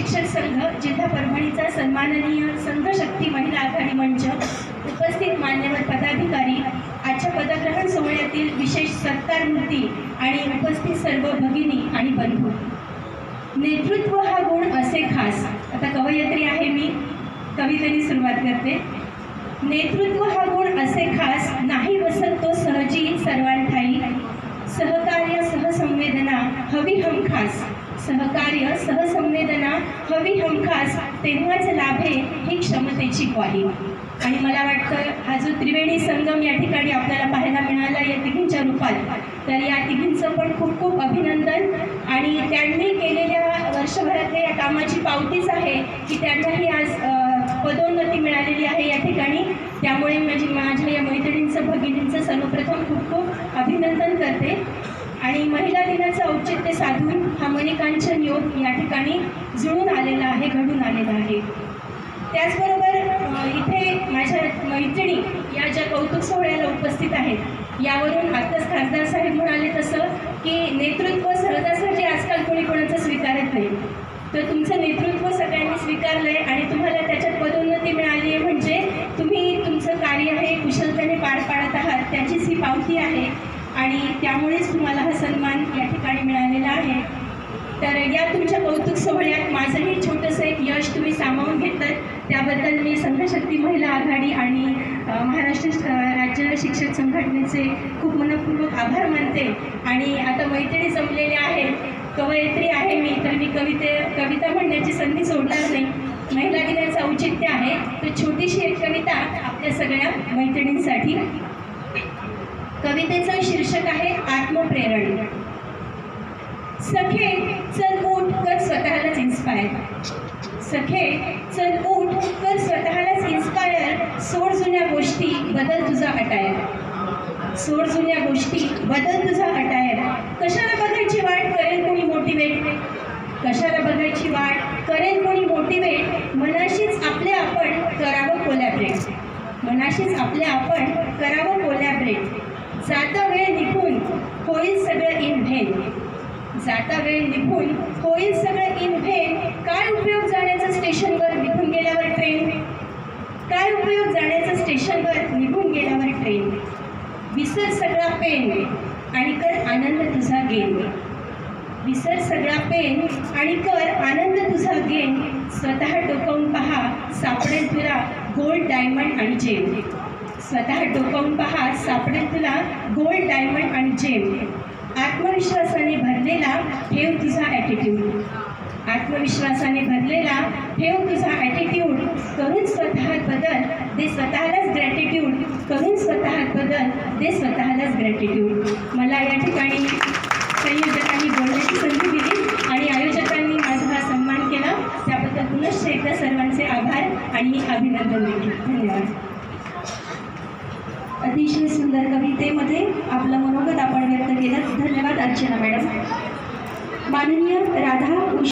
शिक्षक संघ जिल्हा परभणीचा सन्माननीय संघ शक्ती महिला आघाडी मंच, उपस्थित मान्यवर पदाधिकारी, आजच्या पदग्रहण सोहळ्यातील विशेष सत्कार मूर्ती आणि उपस्थित सर्व भगिनी आणि बंधू, नेतृत्व हा गुण असे खास. आता कवयित्री आहे मी, कवितेने सुरुवात करते. नेतृत्व हा गुण असे खास, नाही बसत तो सहजी सर्वांठाई. सहकार्य सहसंवेदना हवी हमखास, सहकार्य सहसंवेदना हवी हमखास, तेव्हाच लाभे ही क्षमतेची ग्वाही. आणि मला वाटतं हा जो त्रिवेणी संगम या ठिकाणी आपल्याला पाहायला मिळाला या तिघींच्या रूपात, तर या तिघींचं पण खूप खूप अभिनंदन. आणि त्यांनी केलेल्या वर्षभरातल्या या कामाची पावतीच आहे की त्यांनाही आज पदोन्नती मिळालेली आहे या ठिकाणी. त्यामुळे माझ्या या मैत्रिणींचं भगिनींचं सर्वप्रथम खूप खूप अभिनंदन करते. आणि महिला दिनाचं औचित्य साधून हा मणिकांचन योग या ठिकाणी जुळून आलेला आहे, घडून आलेला आहे. त्याचबरोबर इथे माझ्या मैत्रिणी या ज्या कौतुक सोहळ्याला उपस्थित आहेत, यावरून आत्ताच खासदार साहेब म्हणाले तसं की नेतृत्व सहजासहजी आजकाल कोणी कोणाचं स्वीकारत नाही. तर तुमचं नेतृत्व सगळ्यांनी स्वीकारलं आहे आणि तुम्हाला त्याच्यात पदोन्नती मिळाली आहे, म्हणजे तुम्ही तुमचं कार्य हे कुशलतेने पार पाडत आहात, त्याचीच ही पावती आहे. आणि त्यामुळेच तुम्हाला हा सन्मान या ठिकाणी मिळालेला आहे. तर या तुमच्या कौतुक सोहळ्यात माझंही छोटंसं एक यश तुम्ही सामावून घेतलं, त्याबद्दल मी संघशक्ती महिला आघाडी आणि महाराष्ट्र राज्य शिक्षक संघटनेचे खूप मनपूर्वक आभार मानते. आणि आता मैत्रिणी जमलेल्या आहेत, कवयित्री आहे मी, तर मी कविता म्हणण्याची संधी सोडणार नाही. महिला दिनाचं औचित्य आहे, तर छोटीशी एक कविता आपल्या सगळ्या मैत्रिणींसाठी. कवितेचं शीर्षक आहे आत्मप्रेरण. सखे चल उठ कर स्वतःलाच इन्स्पायर. सखे चल उठ कर स्वतःलाच इन्स्पायर. सोड जुन्या गोष्टी बदल तुझा अटायर. सोड जुन्या गोष्टी बदल तुझा अटायर. कशाला बघायची वाट करेल कोणी मोटिवेट. कशाला बघायची वाट करेल कोणी मोटिवेट. मनाशीच आपले आपण करावं कोलॅबरेट. मनाशीच आपले आपण करावं कोलॅबरेट. जाता वेळ निघून होईल सगळं इन व्हेन. जाता वेळ निघून होईल सगळं इन व्हेन. काय उपयोग जाण्याचा स्टेशनवर निघून गेल्यावर ट्रेन. काय उपयोग जाण्याचा स्टेशनवर निघून गेल्यावर ट्रेन. विसर सगळा पेन आणि कर आनंद तुझा गेन. विसर सगळा पेन आणि कर आनंद तुझा गेन. स्वतः डोकावून पहा सापडेल तुला गोल्ड, डायमंड आणि जेम. स्वतः डोकावून पहा सापडेल तुला गोल्ड, डायमंड आणि जेम. आत्मविश्वासाने भरलेला ठेव तुझा ॲटिट्यूड. आत्मविश्वासाने भरलेला ठेव तुझा ॲटिट्यूड. करून स्वतःत बदल दे स्वतःलाच ग्रॅटिट्यूड. करून स्वतःत बदल दे स्वतःलाच ग्रॅटिट्यूड. मला या ठिकाणी संयोजकांनी बोलण्याची संधी दिली आणि आयोजकांनी माझा हा सन्मान केला, त्याबद्दल पुनश्च एकदा सर्वांचे आभार आणि अभिनंदन देखील. धन्यवाद. अतिशय सुंदर कवितेमध्ये आपलं मनोगत आपण व्यक्त केलं. धन्यवाद अर्चना मॅडम. माननीय राधा